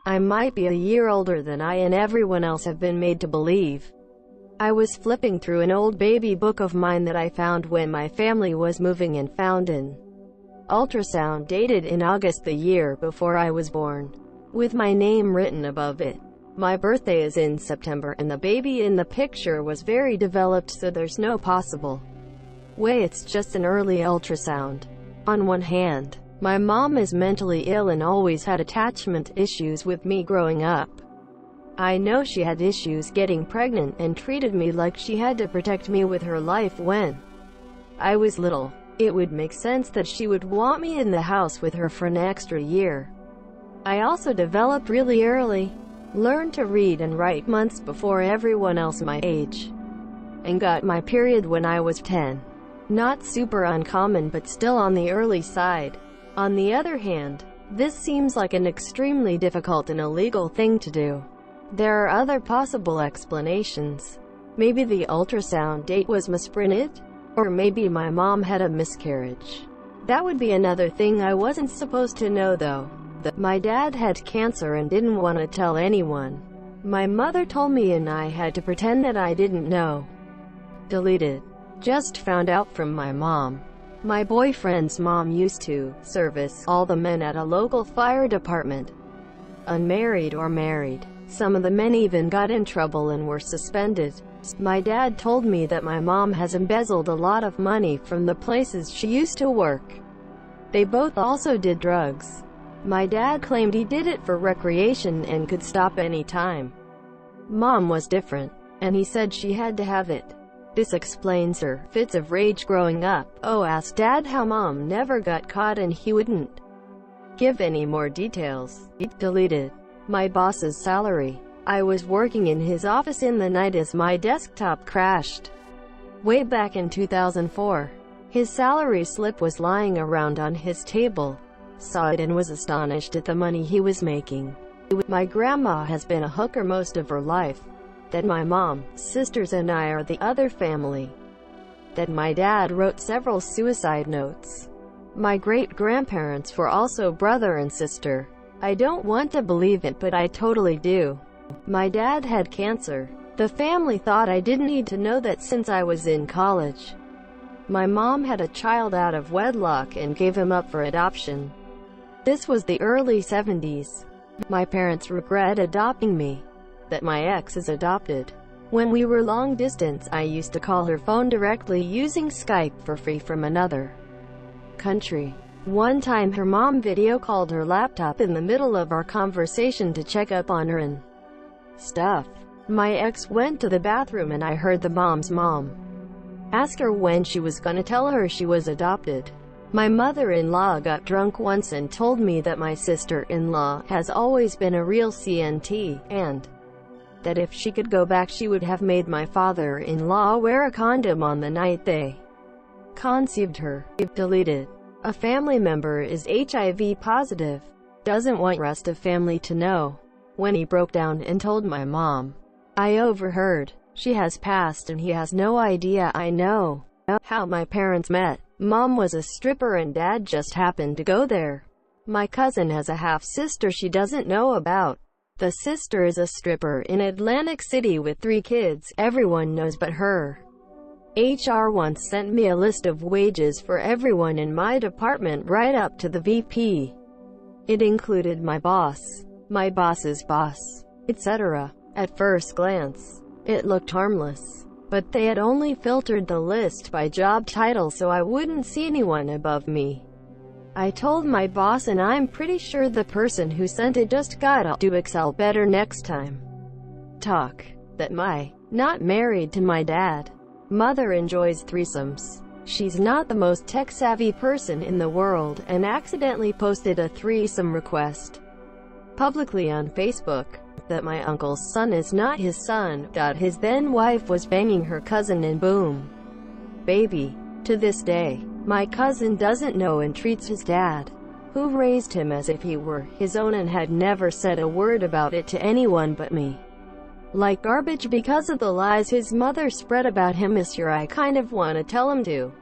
I might be a year older than I and everyone else have been made to believe. I was flipping through an old baby book of mine that I found when my family was moving and found an ultrasound dated in August the year before I was born, with my name written above it. My birthday is in September and the baby in the picture was very developed, so there's no possible way it's just an early ultrasound. On one hand, my mom is mentally ill and always had attachment issues with me growing up. I know she had issues getting pregnant and treated me like she had to protect me with her life when I was little. It would make sense that she would want me in the house with her for an extra year. I also developed really early, learned to read and write months before everyone else my age, and got my period when I was 10. Not super uncommon, but still on the early side. On the other hand, this seems like an extremely difficult and illegal thing to do. There are other possible explanations. Maybe the ultrasound date was misprinted? Or maybe my mom had a miscarriage. That would be another thing I wasn't supposed to know though. My dad had cancer and didn't want to tell anyone. My mother told me and I had to pretend that I didn't know. Deleted. Just found out from my mom. My boyfriend's mom used to service all the men at a local fire department, unmarried or married. Some of the men even got in trouble and were suspended. My dad told me that my mom has embezzled a lot of money from the places she used to work. They both also did drugs. My dad claimed he did it for recreation and could stop any time. Mom was different, and he said she had to have it. This explains her fits of rage growing up. Oh, ask Dad how Mom never got caught and he wouldn't give any more details. Deleted. My boss's salary. I was working in his office in the night as my desktop crashed. Way back in 2004. His salary slip was lying around on his table. Saw it and was astonished at the money he was making. My grandma has been a hooker most of her life. That my mom, sisters and I are the other family. That my dad wrote several suicide notes. My great-grandparents were also brother and sister. I don't want to believe it, but I totally do. My dad had cancer. The family thought I didn't need to know that since I was in college. My mom had a child out of wedlock and gave him up for adoption. This was the early 70s. My parents regret adopting me. That my ex is adopted. When we were long distance, I used to call her phone directly using Skype for free from another country. One time her mom video called her laptop in the middle of our conversation to check up on her and stuff. My ex went to the bathroom and I heard the mom's mom ask her when she was gonna tell her she was adopted. My mother-in-law got drunk once and told me that my sister-in-law has always been a real CNT, and that if she could go back she would have made my father-in-law wear a condom on the night they conceived her. Deleted. A family member is HIV positive. Doesn't want rest of family to know. When he broke down and told my mom. I overheard. She has passed and he has no idea. I know how my parents met. Mom was a stripper and Dad just happened to go there. My cousin has a half-sister she doesn't know about. The sister is a stripper in Atlantic City with 3 kids. Everyone knows but her. HR once sent me a list of wages for everyone in my department right up to the VP. It included my boss, my boss's boss, etc. At first glance, it looked harmless. But they had only filtered the list by job title so I wouldn't see anyone above me. I told my boss and I'm pretty sure the person who sent it just gotta do Excel better next time. Talk. That my not married to my dad. Mother enjoys threesomes. She's not the most tech-savvy person in the world and accidentally posted a threesome request publicly on Facebook. That my uncle's son is not his son. His then-wife was banging her cousin and boom. Baby. To this day, my cousin doesn't know and treats his dad, who raised him as if he were his own and had never said a word about it to anyone but me, like garbage because of the lies his mother spread about him. Monsieur, I kind of want to tell him to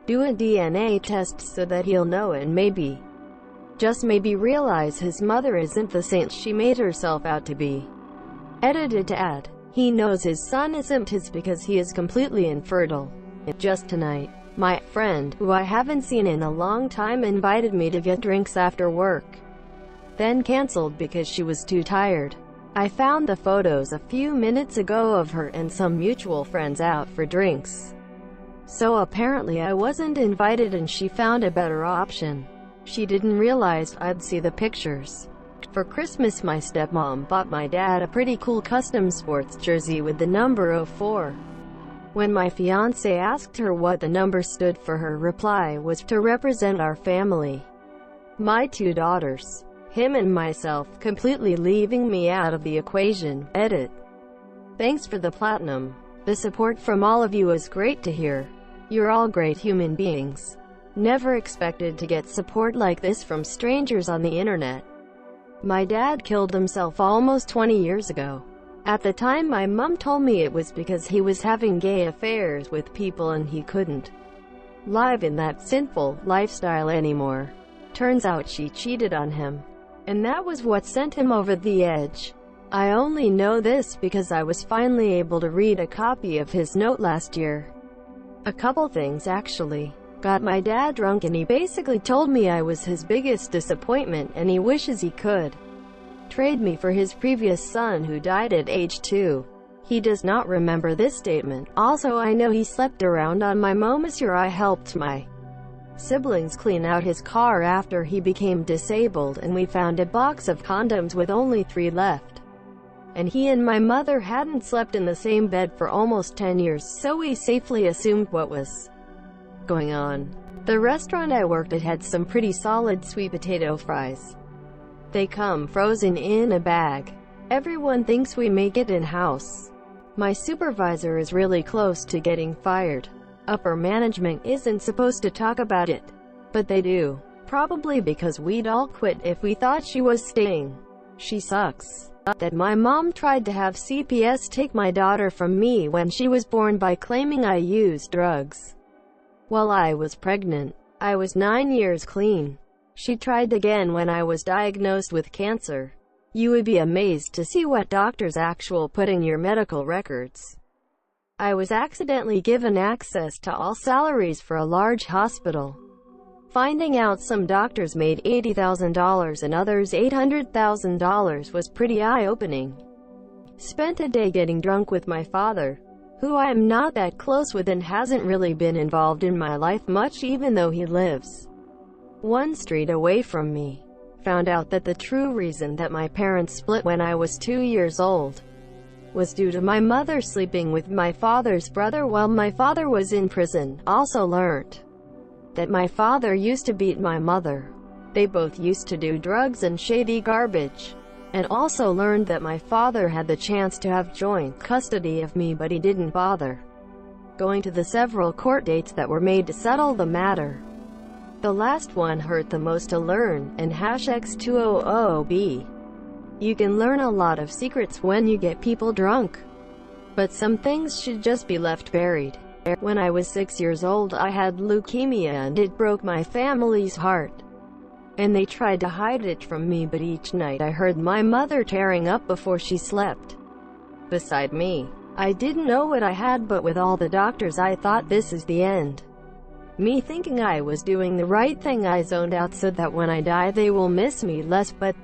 do a DNA test so that he'll know and maybe just maybe realize his mother isn't the saint she made herself out to be. Edited to add, he knows his son isn't his because he is completely infertile. Just tonight, my friend, who I haven't seen in a long time, invited me to get drinks after work, then canceled because she was too tired. I found the photos a few minutes ago of her and some mutual friends out for drinks. So apparently I wasn't invited and she found a better option. She didn't realize I'd see the pictures. For Christmas, my stepmom bought my dad a pretty cool custom sports jersey with the number 04. When my fiancé asked her what the number stood for, her reply was to represent our family. My 2 daughters, him and myself, completely leaving me out of the equation. Edit. Thanks for the platinum. The support from all of you is great to hear. You're all great human beings. Never expected to get support like this from strangers on the internet. My dad killed himself almost 20 years ago. At the time, my mom told me it was because he was having gay affairs with people and he couldn't live in that sinful lifestyle anymore. Turns out she cheated on him, and that was what sent him over the edge. I only know this because I was finally able to read a copy of his note last year. A couple things actually. Got my dad drunk and he basically told me I was his biggest disappointment and he wishes he could trade me for his previous son who died at age 2. He does not remember this statement. Also, I know he slept around on my moments. I helped my siblings clean out his car after he became disabled and we found a box of condoms with only 3 left. And he and my mother hadn't slept in the same bed for almost 10 years, so we safely assumed what was going on. The restaurant I worked at had some pretty solid sweet potato fries. They come frozen in a bag. Everyone thinks we make it in-house. My supervisor is really close to getting fired. Upper management isn't supposed to talk about it, but they do. Probably because we'd all quit if we thought she was staying. She sucks. That my mom tried to have CPS take my daughter from me when she was born by claiming I used drugs while I was pregnant. I was 9 years clean. She tried again when I was diagnosed with cancer. You would be amazed to see what doctors actually put in your medical records. I was accidentally given access to all salaries for a large hospital. Finding out some doctors made $80,000 and others $800,000 was pretty eye-opening. Spent a day getting drunk with my father, who I am not that close with and hasn't really been involved in my life much even though he lives 1 street away from me. Found out that the true reason that my parents split when I was 2 years old was due to my mother sleeping with my father's brother while my father was in prison. Also learned that my father used to beat my mother. They both used to do drugs and shady garbage. And also learned that my father had the chance to have joint custody of me, but he didn't bother going to the several court dates that were made to settle the matter. The last one hurt the most to learn, and #X200B. You can learn a lot of secrets when you get people drunk, but some things should just be left buried. When I was 6 years old, I had leukemia and it broke my family's heart. And they tried to hide it from me, but each night I heard my mother tearing up before she slept beside me. I didn't know what I had, but with all the doctors I thought this is the end. Me thinking I was doing the right thing, I zoned out so that when I die they will miss me less, but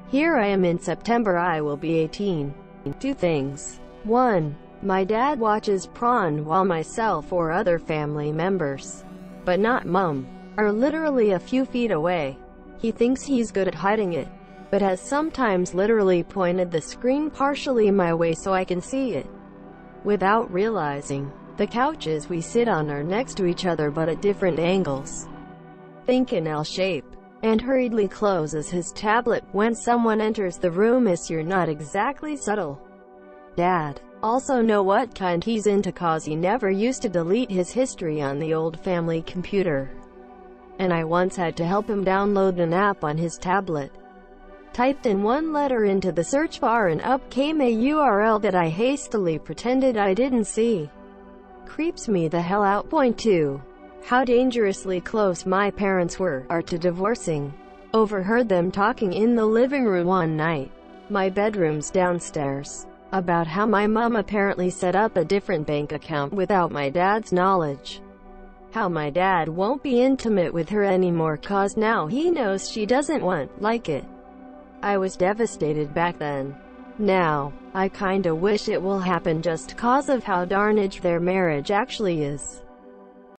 here I am in September. I will be 18. 2 things. 1. My dad watches porn while myself or other family members, but not mom, are literally a few feet away. He thinks he's good at hiding it, but has sometimes literally pointed the screen partially my way so I can see it without realizing. The couches we sit on are next to each other but at different angles. Think an L shape. And hurriedly closes his tablet when someone enters the room. You're not exactly subtle, Dad. Also know what kind he's into, cause he never used to delete his history on the old family computer. And I once had to help him download an app on his tablet. Typed in 1 letter into the search bar and up came a URL that I hastily pretended I didn't see. Creeps me the hell out. Point 2. How dangerously close my parents are to divorcing. Overheard them talking in the living room one night. My bedroom's downstairs. About how my mom apparently set up a different bank account without my dad's knowledge. How my dad won't be intimate with her anymore cause now he knows she doesn't want like it. I was devastated back then. Now, I kinda wish it will happen just cause of how darnage their marriage actually is.